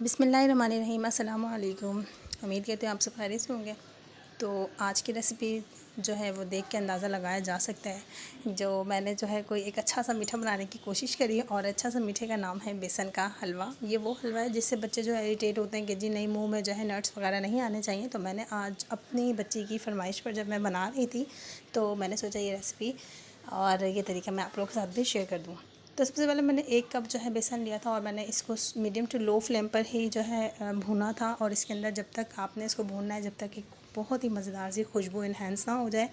बिस्मिल्लाहिर्रहमानिर्रहीम, अस्सलाम वालेकुम। उम्मीद करते हैं आप सब खैरियत से होंगे। तो आज की रेसिपी जो है वो देख के अंदाज़ा लगाया जा सकता है जो मैंने जो है कोई एक अच्छा सा मीठा बनाने की कोशिश करी है। और अच्छा सा मीठे का नाम है बेसन का हलवा। ये वो हलवा है जिससे बच्चे जो है इरिटेट होते हैं कि जी नहीं, मुंह में जो है नट्स वगैरह नहीं आने चाहिए। तो मैंने आज अपनी बच्ची की फरमाइश पर जब मैं बना रही थी तो मैंने सोचा ये रेसिपी और ये तरीका मैं आप लोगों के साथ भी शेयर कर दूँ। तो सबसे पहले मैंने 1 कप जो है बेसन लिया था और मैंने इसको मीडियम टू लो फ्लेम पर ही जो है भूना था। और इसके अंदर जब तक आपने इसको भूनना है जब तक एक बहुत ही मज़ेदार सी खुशबू इन्हेंस ना हो जाए।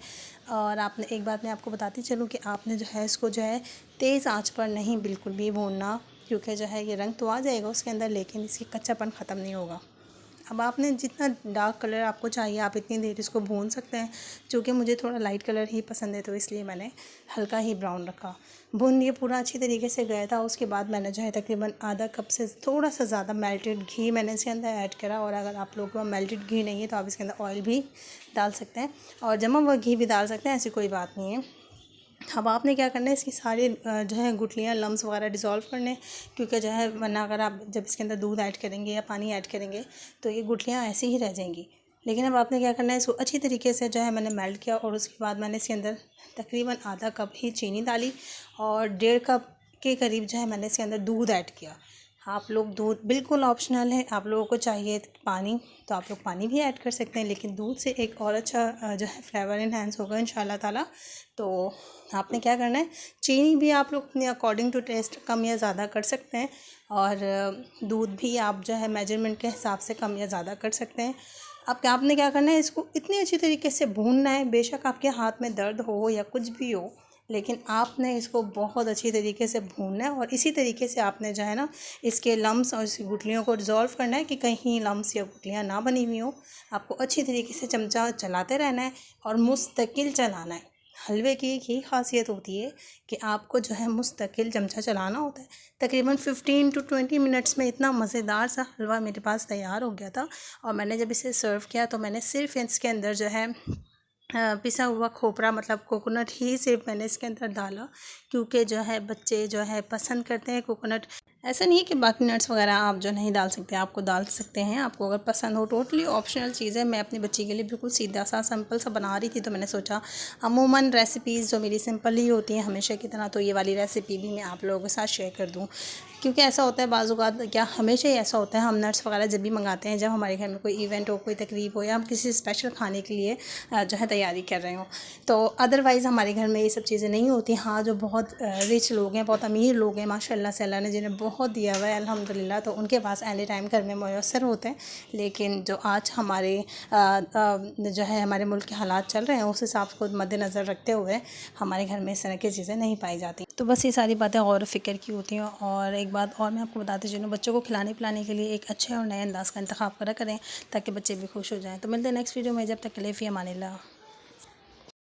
और आपने एक बात मैं आपको बताती चलूँ कि आपने जो है इसको जो है तेज़ आंच पर नहीं बिल्कुल भी भूनना, क्योंकि जो है ये रंग तो आ जाएगा उसके अंदर लेकिन इसकी कच्चापन ख़त्म नहीं होगा। अब आपने जितना डार्क कलर आपको चाहिए आप इतनी देर इसको भून सकते हैं। चूँकि मुझे थोड़ा लाइट कलर ही पसंद है तो इसलिए मैंने हल्का ही ब्राउन रखा। भून ये पूरा अच्छी तरीके से गया था। उसके बाद मैंने जो है तकरीबन आधा कप से थोड़ा सा ज़्यादा मेल्टेड घी मैंने इसके अंदर ऐड करा। और अगर आप लोगों को मेल्टेड घी नहीं है तो आप इसके अंदर ऑयल भी डाल सकते हैं और जमा हुआ घी भी डाल सकते हैं, ऐसी कोई बात नहीं है। अब आपने क्या करना है, इसकी सारी जो है गुठलियाँ लम्स वगैरह डिज़ोल्व करने, क्योंकि जो है वरना अगर आप जब इसके अंदर दूध ऐड करेंगे या पानी ऐड करेंगे तो ये गुठलियाँ ऐसी ही रह जाएंगी। लेकिन अब आपने क्या करना है, इसको अच्छी तरीके से जो है मैंने मेल्ट किया और उसके बाद मैंने इसके अंदर तकरीबन आधा कप ही चीनी डाली और 1.5 कप के करीब जो है मैंने इसके अंदर दूध ऐड किया। आप लोग दूध बिल्कुल ऑप्शनल है, आप लोगों को चाहिए पानी तो आप लोग पानी भी ऐड कर सकते हैं, लेकिन दूध से एक और अच्छा जो है फ्लेवर इन्हेंस होगा इंशाल्लाह ताला। तो आपने क्या करना है, चीनी भी आप लोग अपने अकॉर्डिंग टू टेस्ट कम या ज़्यादा कर सकते हैं और दूध भी आप जो है मेजरमेंट के हिसाब से कम या ज़्यादा कर सकते हैं। अब क्या आपने क्या करना है, इसको इतनी अच्छी तरीके से भूनना है, बेशक आपके हाथ में दर्द हो या कुछ भी हो, लेकिन आपने इसको बहुत अच्छी तरीके से भूनना है। और इसी तरीके से आपने जो है ना इसके लम्स और इसकी गुठलियों को डिज़ोल्व करना है कि कहीं लम्स या गुठलियाँ ना बनी हुई हो। आपको अच्छी तरीके से चमचा चलाते रहना है और मुस्तकिल चलाना है। हलवे की एक ही ख़ासियत होती है कि आपको जो है मुस्तकिल चमचा चलाना होता है। तकरीबन 15 टू 20 मिनट्स में इतना मज़ेदार सा हलवा मेरे पास तैयार हो गया था। और मैंने जब इसे सर्व किया तो मैंने सिर्फ इसके अंदर जो है पिसा हुआ खोपरा मतलब कोकोनट ही सिर्फ मैंने इसके अंदर डाला, क्योंकि जो है बच्चे जो है पसंद करते हैं कोकोनट। ऐसा नहीं है कि बाकी नट्स वगैरह आप जो नहीं डाल सकते, आपको डाल सकते हैं, आपको अगर पसंद हो। टोटली ऑप्शनल चीज़ है। मैं अपनी बच्ची के लिए बिल्कुल सीधा सा सिंपल सा बना रही थी तो मैंने सोचा अमूमन रेसिपीज़ जो मेरी सिंपल ही होती हैं हमेशा की तरह, तो ये वाली रेसिपी भी मैं आप लोगों के साथ शेयर कर दूँ। क्योंकि ऐसा होता है बाज़ औक़ात, क्या हमेशा ही ऐसा होता है, हम नट्स वगैरह जब भी मंगाते हैं जब हमारे घर में कोई इवेंट हो, कोई तकरीब हो या हम किसी स्पेशल खाने के लिए जो है तैयारी कर रहे हो, तो अदरवाइज़ हमारे घर में ये सब चीज़ें नहीं होती। हाँ, जो बहुत रिच लोग हैं, बहुत अमीर लोग हैं माशाल्लाह से, अल्लाह ने जिन्हें बहुत दिया हुआ है अल्हम्दुलिल्लाह, तो उनके पास एनी टाइम घर में मुयस्सर होते हैं। लेकिन जो आज हमारे जो है हमारे मुल्क के हालात चल रहे हैं उस हिसाब को मद्देनज़र रखते हुए हमारे घर में इस तरह की चीज़ें नहीं पाई जाती। तो बस ये सारी बातें गौर फ़िक्र की होती हैं। और एक बात और मैं आपको बताती चलूँ, बच्चों को खिलाने पिलाने के लिए एक अच्छे और नए अंदाज़ का इंतखाब करा करें ताकि बच्चे भी खुश हो जाएँ। तो मिलते हैं नेक्स्ट वीडियो में, जब तक के लिए फ़ी अमानिल्लाह।